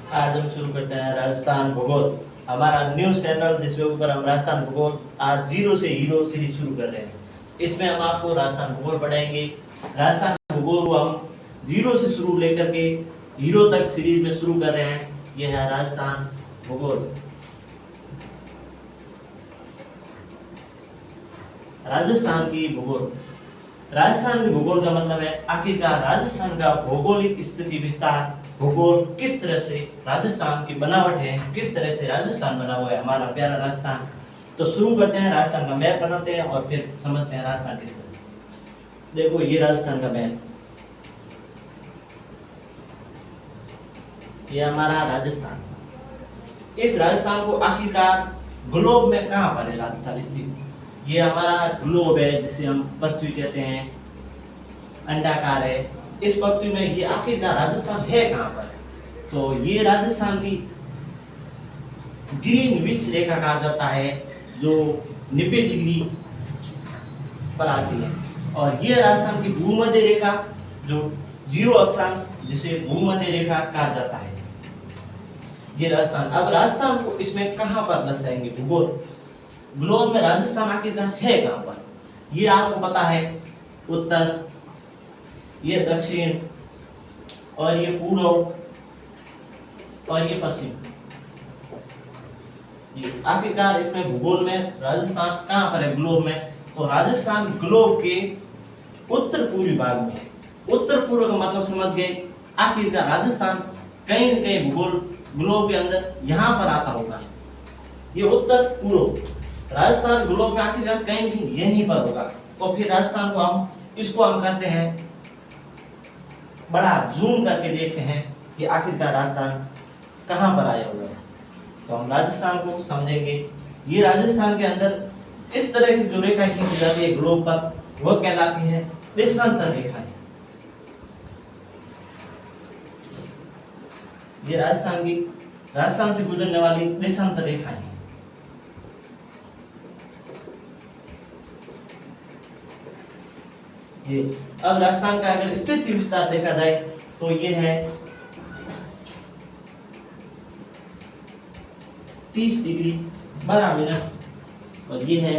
आज हम शुरू करते हैं राजस्थान भूगोल, हमारा न्यूज चैनल जिसके ऊपर हम राजस्थान भूगोल आज जीरो से हीरो सीरीज शुरू कर रहे हैं। इसमें हम आपको राजस्थान भूगोल पढ़ाएंगे। राजस्थान भूगोल को हम जीरो से शुरू लेकर के हीरो तक सीरीज में शुरू कर रहे हैं। यह है राजस्थान भूगोल। राजस्थान की भूगोल। राजस्थान की भूगोल का मतलब है आखिरकार राजस्थान का भौगोलिक स्थिति विस्तार, भूगोल किस तरह से राजस्थान की बनावट है, किस तरह से राजस्थान बना हुआ है, हमारा प्यारा राजस्थान। तो शुरू करते हैं, राजस्थान का मैप बनाते हैं और फिर समझते हैं राजस्थान किस तरह से। देखो ये राजस्थान का मैप, ये हमारा राजस्थान। इस राजस्थान को आखिरकार ग्लोब में कहाँ पर है राजस्थान स्थित? ये हमारा ग्लोब है जिसे हम पृथ्वी कहते हैं, अंडाकार है। इस पृथ्वी में ये आखिरकार राजस्थान है कहाँ पर? तो ये राजस्थान की ग्रीनविच रेखा कहा जाता है जो 90 डिग्री पर आती है, और ये राजस्थान की भूमध्य रेखा जो 0 अक्षांश जिसे भूमध्य रेखा कहा जाता है, ये राजस्थान। अब राजस्थान को इसमें कहाँ पर दर्शाएंगे भूगोल ग्लोब में? राजस्थान आखिरकार है कहाँ पर? ये आपको पता है, उत्तर, ये दक्षिण, और ये पूर्व, और ये पश्चिम। ये आखिरकार इसमें भूगोल में राजस्थान कहाँ पर है ग्लोब में? तो राजस्थान ग्लोब के उत्तर पूर्वी भाग में है। उत्तर पूर्व का मतलब समझ गए, आखिरकार राजस्थान कहीं न कहीं भूगोल ग्लोब के अंदर यहाँ पर आता होगा। ये उत्तर पूर्व राजस्थान ग्लोब में आखिरकार कहीं यहीं पर होगा। तो फिर राजस्थान को हम करते हैं बड़ा जूम करके देखते हैं कि आखिरकार राजस्थान कहाँ पर आया हुआ है। तो हम राजस्थान को समझेंगे। ये राजस्थान के अंदर इस तरह की जो रेखा खींची जाती है ग्लोब पर, वह कहलाती है देशांतर रेखाएं। ये राजस्थान से गुजरने वाली देशांतर रेखाएं। ये अब राजस्थान का अगर स्थिति विस्तार देखा जाए तो ये है 30 डिग्री 12 मिनट, और ये है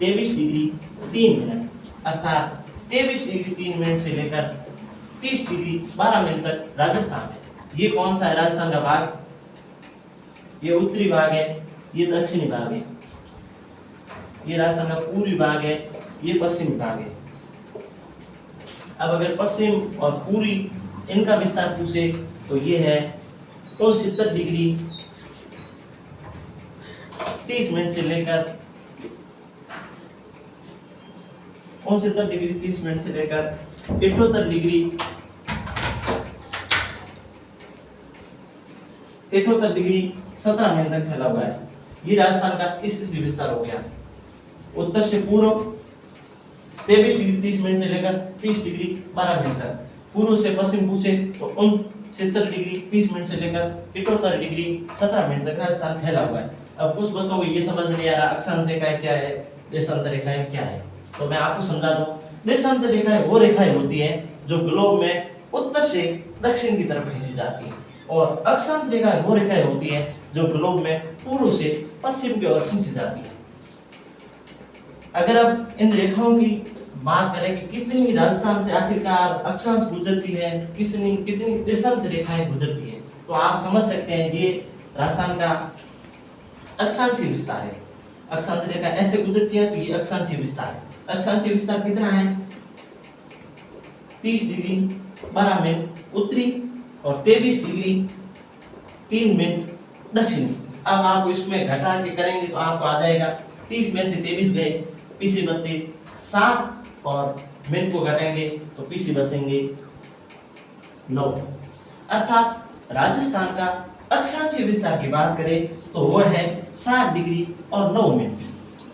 23 डिग्री 3 मिनट, अर्थात 23 डिग्री 3 मिनट से लेकर 30 डिग्री 12 मिनट तक राजस्थान है। ये कौन सा है राजस्थान का भाग? ये उत्तरी भाग है, ये दक्षिणी भाग है, ये राजस्थान का पूर्वी भाग है, ये पश्चिमी भाग है। अब अगर पश्चिम और पूर्वी इनका विस्तार पूछे तो ये है 69 डिग्री 30 मिनट से लेकर 69 डिग्री 30 मिनट से लेकर 78 डिग्री 17 मिनट तक फैला हुआ है। ये राजस्थान का स्थिति विस्तार हो गया। उत्तर से पूर्व 23 डिग्री 30 मिनट से लेकर 30 डिग्री 12 मिनट तक। पूर्व से पश्चिम पूछे तो 69 डिग्री 30 मिनट से लेकर 78 डिग्री 17 मिनट तक राजस्थान फैला हुआ है। अब कुछ बच्चों को ये समझ नहीं आ रहा अक्षांश रेखाएं क्या है, देशांतर रेखाएं क्या है, तो मैं आपको समझा दूं। देशांतर रेखाएं वो रेखाएं होती है जो ग्लोब में उत्तर से दक्षिण की तरफ खींची जाती है, और अक्षांश रेखाएं वो रेखाएं होती है जो ग्लोब में पूर्व से पश्चिम की ओर खींची जाती है। अगर अब इन रेखाओं की बात करें कि कितनी राजस्थान से आखिरकार अक्षांश गुजरती है, कितनी देशांतर रेखाएं गुजरती है, तो आप समझ सकते हैं ये राजस्थान का अक्षांशीय विस्तार है। अक्षांश रेखा ऐसे गुजरती है तो ये अक्षांशीय विस्तार है। अक्षांशीय विस्तार कितना है? 30 डिग्री 12 मिनट उत्तरी और 23 डिग्री 3 मिनट दक्षिणी। अब आप इसमें घटा के करेंगे तो आपको आ जाएगा 30 में से 23 गए, पीछे बचते 7, और मिनट को घटाएंगे तो पीछे बचेंगे 9। अर्थात राजस्थान का अक्षांशीय विस्तार की बात करें तो वह है 7 डिग्री और 9 मिनट।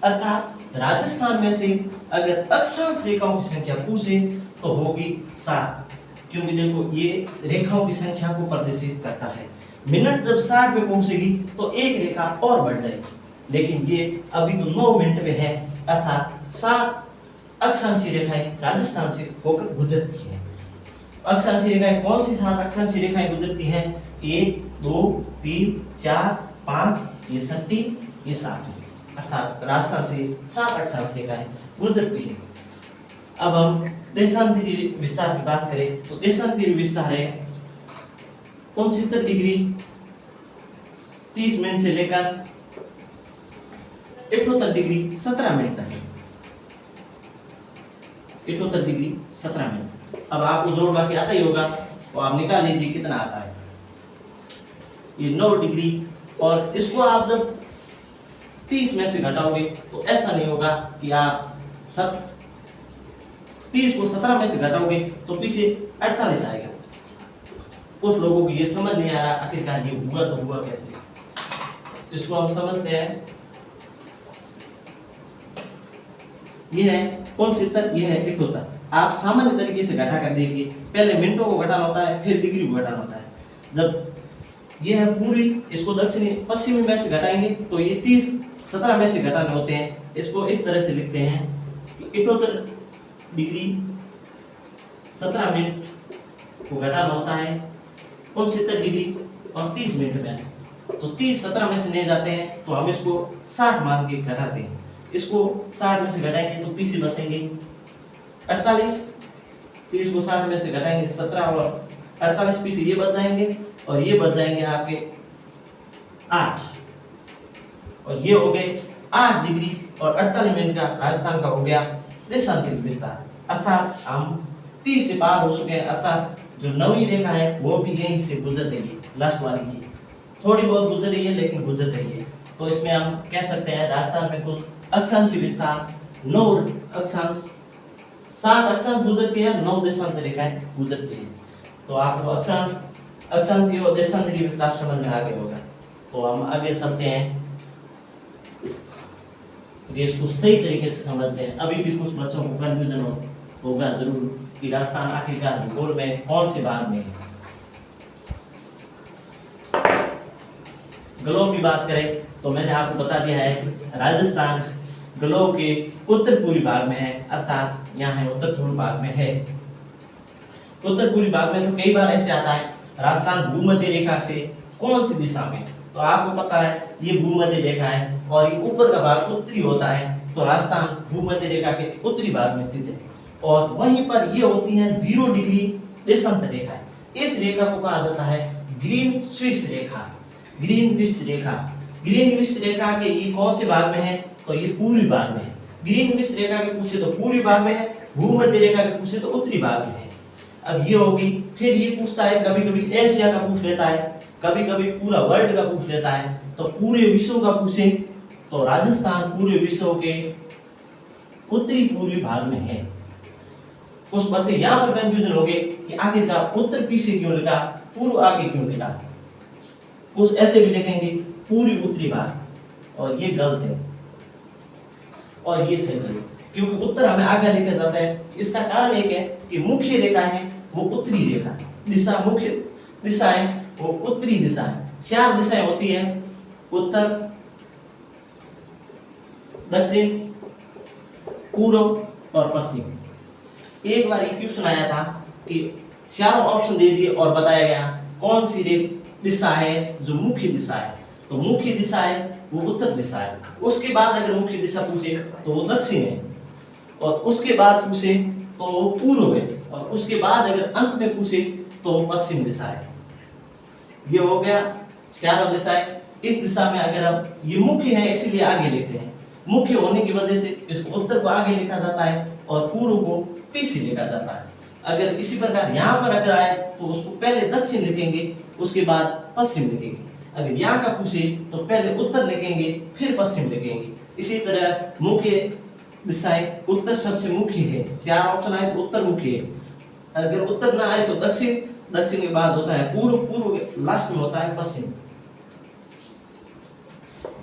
अर्थात राजस्थान में से अगर अक्षांश रेखाओं की संख्या पूछे तो होगी 7, क्योंकि देखो ये रेखाओं की संख्या को प्रदर्शित करता है। मिनट जब 60 पे पहुंचेगी तो एक रेखा और बढ़ जाएगी, लेकिन ये अभी तो 9 मिनट पे है, अर्थात 7 अक्षांशीय रेखाएं राजस्थान से होकर गुजरती है। अक्षांशीय रेखाएं कौन सी 7 अक्षांशीय रेखाएं गुजरती हैं? 1 2 3 4 5, ये 6, ये 7, अर्थात राजस्थान से 7 अक्षांशीय रेखाएं गुजरती है। अब हम देशांतरीय विस्तार की बात करें तो देशांतरीय विस्तार है 69 डिग्री 30 मिनट से लेकर 78 डिग्री 17 मिनट तक है। 78 डिग्री 17 मिनट। अब आपको जोड़ बाकी आता ही होगा तो आप निकाल लीजिए कितना आता है। ये 9 डिग्री, और इसको आप जब 30 में से घटाओगे तो ऐसा नहीं होगा कि आप 30 को 17 में से घटाओगे तो पीछे 48 आएगा। कुछ लोगों को ये समझ नहीं आ रहा आखिरकार ये हुआ तो हुआ कैसे। इसको हम समझते हैं। ये है 69, ये है 78। आप सामान्य तरीके से घटा कर देखिए, पहले मिनटों को घटाना होता है, फिर डिग्री को घटाना होता है। जब ये है पूरी, इसको दक्षिणी पश्चिमी में से घटाएंगे तो ये 30 17 में से घटाने होते हैं। इसको इस तरह से लिखते हैं कि 78 डिग्री 17 मिनट को घटाना होता है 69 डिग्री और 30 मिनट में से। तो 30 17 में से नहीं जाते हैं तो हम इसको 60 मान के घटाते हैं। इसको 60 में से घटाएंगे तो पीछे बचेंगे 48। 30 को 60 में से घटाएंगे 17 और 48 पीछे ये बच जाएंगे, और ये बच जाएंगे आपके 8, और ये हो गए 8 डिग्री और 48 मिनट का राजस्थान का हो गया देशांतरित विस्तार। अर्थात हम 30 से पार हो चुके हैं, अर्थात जो 9वीं रेखा है वो भी यहीं से गुजर रही है, लास्ट वाली ही थोड़ी बहुत गुजर रही है लेकिन गुजर रही है। तो इसमें हम कह सकते हैं राजस्थान में कुल अक्षांशीय विस्तार 9 अक्षांश 7 अक्षांश गुजरती है, 9 देशांतर रेखाएं गुजरती है। तो आपको अक्षांशीय और देशांतरीय विस्तार समझ में आ गया होगा। तो हम आगे चलते हैं, इसको सही तरीके से समझते हैं। अभी भी कुछ बच्चों को कंफ्यूजन होगा जरूर कि राजस्थान आखिरकार भूगोल में कौन से भाग में है। ग्लोब की बात करें तो मैंने आपको बता दिया है राजस्थान ग्लोब के उत्तर पूर्वी भाग में है, अर्थात यहाँ है उत्तर पूर्वी भाग में है। उत्तर पूर्वी भाग में तो कई बार ऐसे आता है राजस्थान भूमध्य रेखा से कौन सी दिशा में, तो आपको पता है ये भूमध्य रेखा है और ये ऊपर का भाग उत्तरी होता है, तो राजस्थान भूमध्य रेखा के उत्तरी भाग में स्थित है। और वहीं पर ये होती है 0 डिग्री देशांतर रेखा। इस रेखा को कहा जाता है ग्रीन स्विस रेखा। ग्रीनविच रेखा, ग्रीनविच रेखा के ये कौन से भाग में है, तो ये पूर्वी भाग में है। ग्रीनविच रेखा के पूछे तो पूर्वी भाग में है, भूमध्य रेखा के पूछे तो उत्तरी भाग में है। अब ये होगी, फिर ये पूछता है कभी कभी एशिया का पूछ लेता है, कभी कभी पूरा वर्ल्ड का पूछ लेता है। तो पूरे विश्व का पूछे तो राजस्थान पूरे विश्व के उत्तरी पूर्वी भाग में है। उस बसे यहाँ पर कंफ्यूजन हो गए कि आखिरकार उत्तर पीछे क्यों लिखा, पूर्व आगे क्यों लिखा। कुछ ऐसे भी लिखेंगे पूरी उत्तरी भाग, और ये गलत है और ये सही है, क्योंकि उत्तर हमें आगे लिखा जाता है। इसका कारण एक है कि मुख्य रेखा है वो उत्तरी रेखा, दिशा मुख्य दिशा है वो उत्तरी दिशा है। 4 दिशाएं होती है, उत्तर, दक्षिण, पूर्व और पश्चिम। एक बार ये क्वेश्चन आया था कि 4 ऑप्शन दे दिए और बताया गया कौन सी दिशा है जो मुख्य दिशा है, तो मुख्य दिशा है वो उत्तर दिशा है। उसके बाद अगर मुख्य दिशा पूछे तो वो दक्षिण है, और उसके बाद पूछे तो वो पूर्व है, और उसके बाद अगर अंत में पूछे तो वो पश्चिम दिशा है। ये हो गया 4 दिशाएं। इस दिशा में अगर हम ये मुख्य है इसलिए आगे लिख रहे हैं, मुख्य होने की वजह से इसको उत्तर को आगे लिखा जाता है और पूर्व को पीछे लिखा जाता है। अगर इसी प्रकार यहाँ पर अगर आए तो उसको पहले दक्षिण लिखेंगे उसके बाद पश्चिम लिखेंगे। अगर यहाँ का पूछे तो पहले उत्तर लिखेंगे फिर पश्चिम लिखेंगे। इसी तरह मुख्य दिशाएं, उत्तर सबसे मुख्य है, 4 ऑप्शन आए तो उत्तर मुख्य है। अगर उत्तर ना आए तो दक्षिण, दक्षिण के बाद होता है पूर्व, पूर्व के लास्ट में होता है पश्चिम।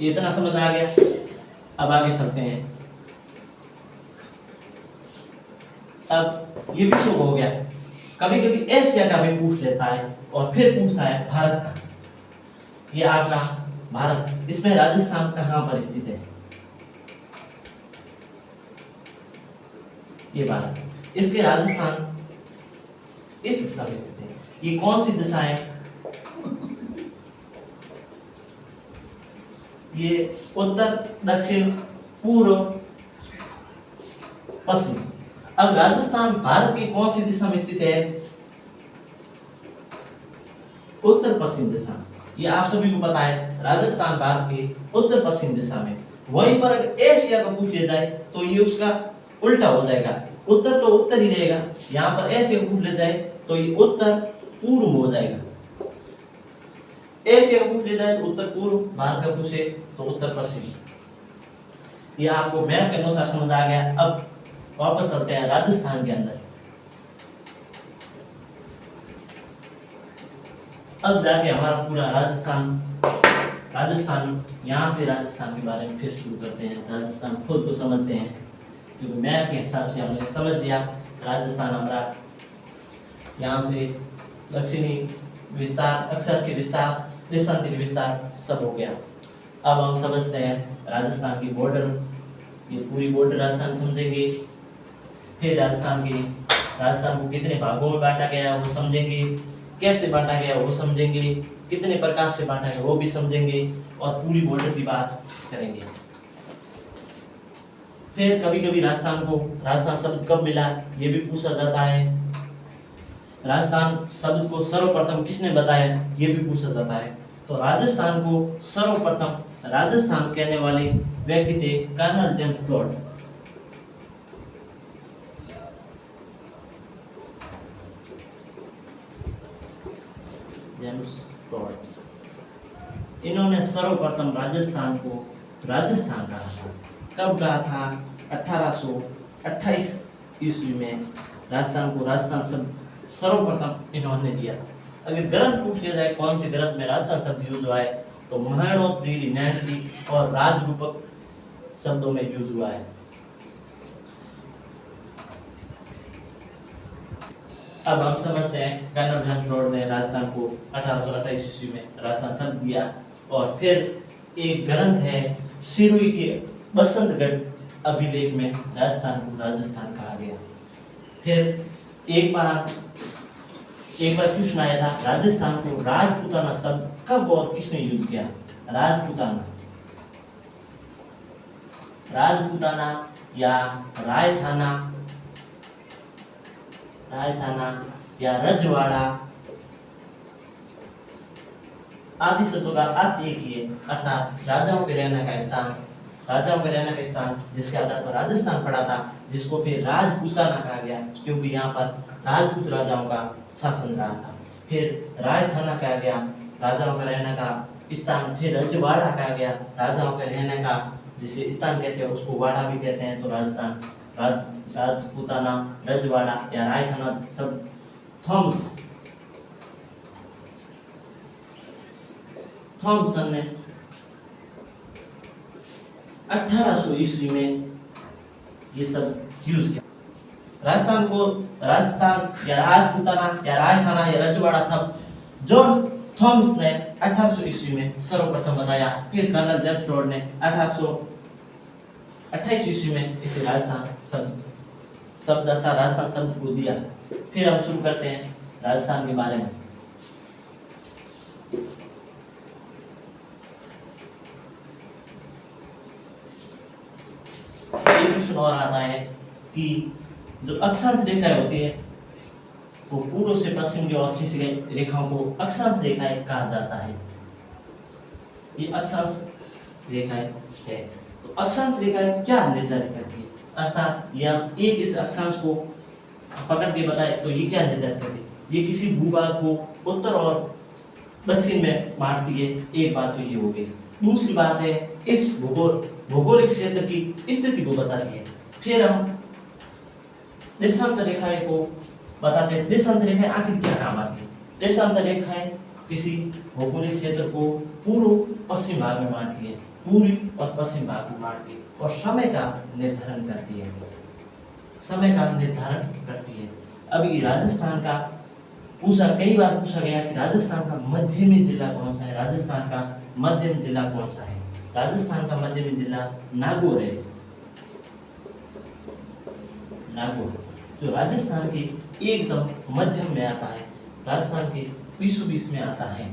ये इतना समझ आ गया। अब आगे चलते हैं। अब ये विश्व हो गया, कभी कभी एशिया का भी पूछ लेता है और फिर पूछता है भारत का। ये आपका भारत, इसमें राजस्थान कहां पर स्थित है, ये भारत, इसके राजस्थान इस दिशा में स्थित है। ये कौन सी दिशा है? ये उत्तर, दक्षिण, पूर्व, पश्चिम। अब राजस्थान भारत की कौन सी दिशा में स्थित है? उत्तर पश्चिम दिशा। ये आप सभी को पता है, राजस्थान भारत की उत्तर पश्चिम दिशा में। वहीं पर अगर एशिया का पूछ लिया जाए तो ये उसका उल्टा हो जाएगा, उत्तर तो उत्तर ही रहेगा। यहाँ पर एशिया का पूछ लिया जाए तो ये उत्तर पूर्व हो जाएगा। एशिया का पूछ लिया जाए तो उत्तर पूर्व, भारत का पूछे तो उत्तर पश्चिम। ये आपको मैप के अनुसार समझ आ गया। अब वापस चलते हैं राजस्थान के अंदर। अब जाके हमारा पूरा राजस्थान यहाँ से राजस्थान के बारे में फिर शुरू करते हैं। राजस्थान खुद को समझते हैं, क्योंकि मैप के हिसाब से हमने समझ लिया राजस्थान हमारा यहाँ से दक्षिणी विस्तार, अक्षांशीय विस्तार, देशांतरी विस्तार सब हो गया। अब हम समझते हैं राजस्थान की बॉर्डर। ये पूरी बॉर्डर राजस्थान समझेंगे। फिर राजस्थान को कितने भागों में बांटा गया है वो समझेंगे, कैसे बांटा गया वो समझेंगे, कितने प्रकार से बांटा गया वो भी समझेंगे, और पूरी बॉर्डर की बात करेंगे। फिर कभी कभी राजस्थान शब्द कब मिला ये भी पूछा जाता है। राजस्थान शब्द को सर्वप्रथम किसने बताया ये भी पूछा जाता है। तो राजस्थान को सर्वप्रथम राजस्थान कहने वाले व्यक्ति थे colonel James Tod. James Tod, इन्होंने सर्वप्रथम राजस्थान को राजस्थान कहा था। कब कहा था? 1828 ईस्वी में राजस्थान को राजस्थान शब्द सर्वप्रथम इन्होंने दिया। अगर ग्रंथ पूछ लिया जाए कौन से ग्रंथ में राजस्थान शब्द यूज हुआ है, तो महेणोत्तीरी, नैन्सी और राजरूपक शब्दों में यूज हुआ है। अब हम समझते हैं कर्नल जेम्स टोड ने राजस्थान को 1828 ईस्वी में राजस्थान शब्द दिया। और फिर एक ग्रंथ है सिरोही के बसंतगढ़ अभिलेख में राजस्थान को राजस्थान कहा गया। फिर एक बार क्वेश्चन आया था, राजस्थान को राजपूताना शब्द कब और किसने यूज किया? राजपूताना या रायथाना या रजवाड़ा आदि शब्दों का अर्थ एक ही है, अर्थात राजाओं के रहने का स्थान जिसके आधार पर राजस्थान पड़ा था, जिसको फिर राजपूताना कहा गया क्योंकि यहाँ पर राजपूत राजाओं का शासन रहा था। फिर रायथाना कहा गया, राजाओं का रहने का स्थान। फिर रजवाड़ा कहा गया, राजाओं के रहने का जिसे स्थान कहते हैं उसको वाड़ा भी कहते हैं। तो राजपूताना, रजवाड़ा या रायथाना सब थॉमसन ने 1800 ईस्वी में ये सब यूज किया। राजस्थान या राजपूताना या रायथाना या रजवाड़ा था जॉन थॉमस ने 1800 ईस्वी में सर्वप्रथम बताया। फिर कर्नल जेम्स टोड ने 1828 ईस्वी में इसे राजस्थान शब्द को दिया। फिर हम शुरू करते हैं राजस्थान के बारे में। एक प्रश्न और आता है कि जो अक्षांश रेखाएं होती है वो पूर्व से पश्चिम की ओर खींची गई रेखाओं को अक्षांश रेखाएं कहा जाता है। ये अक्षांश रेखाएं है। तो अक्षांश रेखाएं क्या निर्धारित करती है? अर्थात यह एक इस अक्षांश को पकड़ के बताए तो ये क्या निर्धारित करती है? ये किसी भूभाग को उत्तर और दक्षिण में बांटती है। एक बात तो ये हो गई। दूसरी बात है इस भौगोलिक क्षेत्र की स्थिति को बताती है। फिर हम देशांतर रेखाएं को बताते हैं। देशांतर रेखाएं आखिर क्या काम आती है? देशांतर रेखाएं किसी भौगोलिक क्षेत्र को पूर्व पश्चिम भाग में बांटती है, पूर्वी और पश्चिम भाग में बांटती है और समय का निर्धारण करती है। अभी राजस्थान का कई बार पूछा गया कि राजस्थान का मध्यमी जिला कौन सा है? राजस्थान का मध्यम जिला कौन सा है? राजस्थान का मध्यमी जिला नागौर है। जो राजस्थान के एकदम मध्यम में आता है, राजस्थान के बीचों बीच में आता है।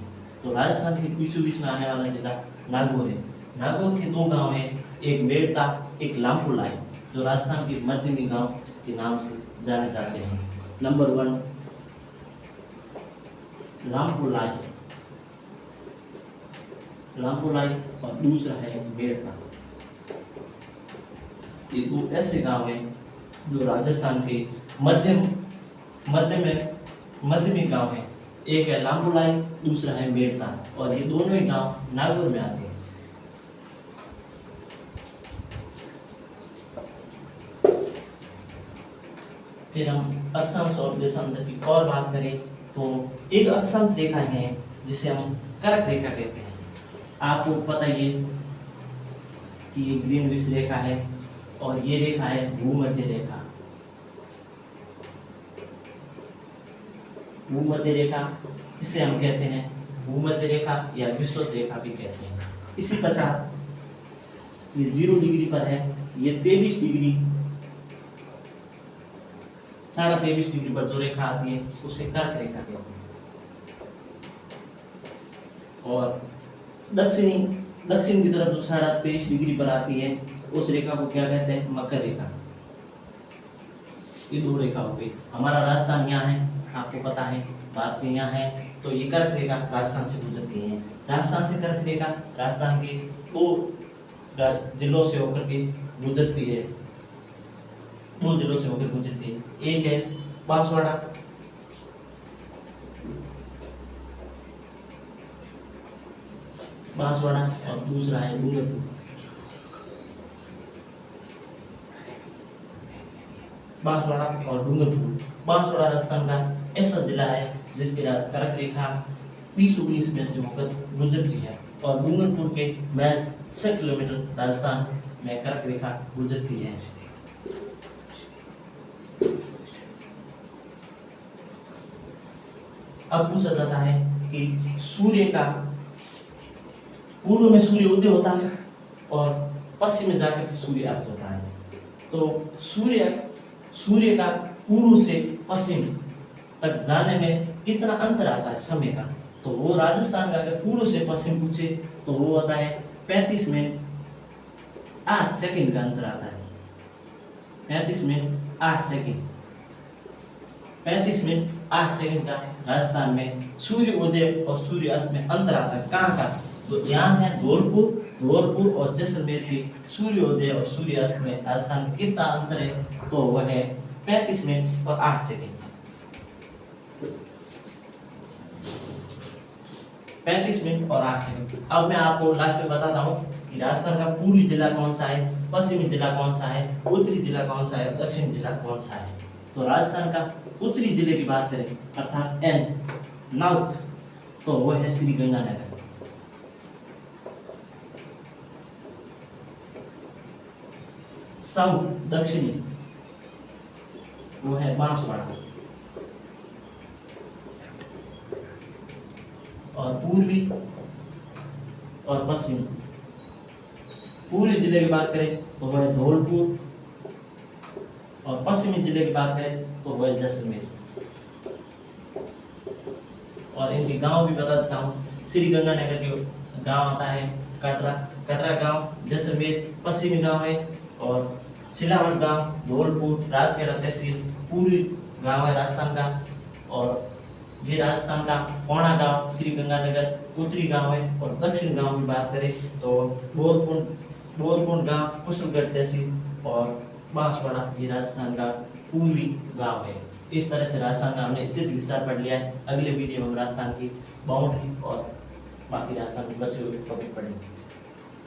तो राजस्थान के बीचों बीच में आने वाला जिला नागौर है। नागौर के दो गांव हैं, एक मेड़ता, एक लामपुलाई, जो राजस्थान के मध्यमी गांव के नाम से जाने जाते हैं। नंबर 1 लामपुलाई, लामपुलाई और दूसरा है मेड़ता। ये दो ऐसे गांव हैं जो राजस्थान के मध्यमी गांव हैं। एक है लामपुलाई, दूसरा है मेड़ता, और ये दोनों ही गांव नागौर में आते हैं। फिर हम अक्षांश और देशांतर की और बात करें तो एक अक्षांश रेखा है जिसे हम कर्क रेखा कहते हैं। आपको पता ही है कि ये ग्रीनविच रेखा है और ये रेखा है भूमध्य रेखा। भूमध्य रेखा इसे हम कहते हैं भूमध्य रेखा या विषुवत रेखा भी कहते हैं। इसी प्रकार ये 0 डिग्री पर है, ये 23 डिग्री 23.5 डिग्री पर जो रेखा आती है उसे कर्क रेखा कहते हैं। और दक्षिण की तरफ जो 23.5 डिग्री पर आती है उस रेखा को क्या कहते हैं? मकर रेखा। ये दो रेखा हो गई। हमारा राजस्थान यहाँ है, आपको पता है, बात में यहाँ है, तो ये कर्क रेखा राजस्थान से गुजरती है। राजस्थान से कर्क रेखा राजस्थान के दो जिलों से होकर के गुजरती है, दो जिलों से होकर गुजरती है। एक है बांसवाड़ा, और दूसरा है डूंगरपुर। बांसवाड़ा और डूंगरपुर। बांसवाड़ा राजस्थान का ऐसा जिला है जिसकी कर्क रेखा 20-19 में से होकर गुजरती है, और डूंगरपुर के महज 6 किलोमीटर राजस्थान में कर्क रेखा गुजरती है। अब पूछा जाता है कि सूर्य का पूर्व में सूर्य उदय होता है और पश्चिम में जाकर के सूर्य अस्त होता है। तो सूर्य का पूर्व से पश्चिम तक जाने में कितना अंतर आता है समय का? तो वो राजस्थान का अगर पूर्व से पश्चिम पूछे तो वो होता है 35 मिनट 8 सेकंड का अंतर आता है। 35 मिनट 8 सेकंड 35 मिनट 8 सेकंड का राजस्थान में सूर्य उदय और सूर्य अस्त में अंतर आता है। कहाँ का? तो यहाँ है धौलपुर और जैसलमेर के सूर्योदय और सूर्यास्त में राजस्थान में कितना अंतर है? तो वह है 35 मिनट और 8 सेकंड। 35 मिनट और 8 सेकंड। अब मैं आपको लास्ट में बताता हूँ कि राजस्थान का पूर्वी जिला कौन सा है, पश्चिमी जिला कौन सा है, उत्तरी जिला कौन सा है और दक्षिणी जिला कौन सा है। तो राजस्थान का उत्तरी जिले की बात करें अर्थात नॉर्थ, तो वह है श्री गंगानगर। साउथ दक्षिणी वो है बांसवाड़ा, और पूर्वी और पश्चिमी। पूर्वी जिले की बात करें तो वह है धौलपुर, और पश्चिमी जिले की बात करें तो वह है जैसलमेर। और इनके गांव भी बता देता हूँ। श्री गंगानगर के गांव आता है कटरा गांव, जैसलमेर पश्चिमी गांव है, और सिलावट गांव, धौलपुर राजखेड़ा तहसील पूर्वी गांव है राजस्थान का, और ये राजस्थान का पौना गांव श्री गंगानगर उत्तरी गांव है। और दक्षिण गांव की बात करें तो बोरकुंड गांव कुशलगढ़ तहसील, और बांसवाड़ा ये राजस्थान का पूर्वी गांव है। इस तरह से राजस्थान का हमने स्थिति विस्तार पढ़ लिया है। अगले वीडियो में हम राजस्थान की बाउंड्री और बाकी राजस्थान के बचे हुए टॉपिक पढ़ेंगे।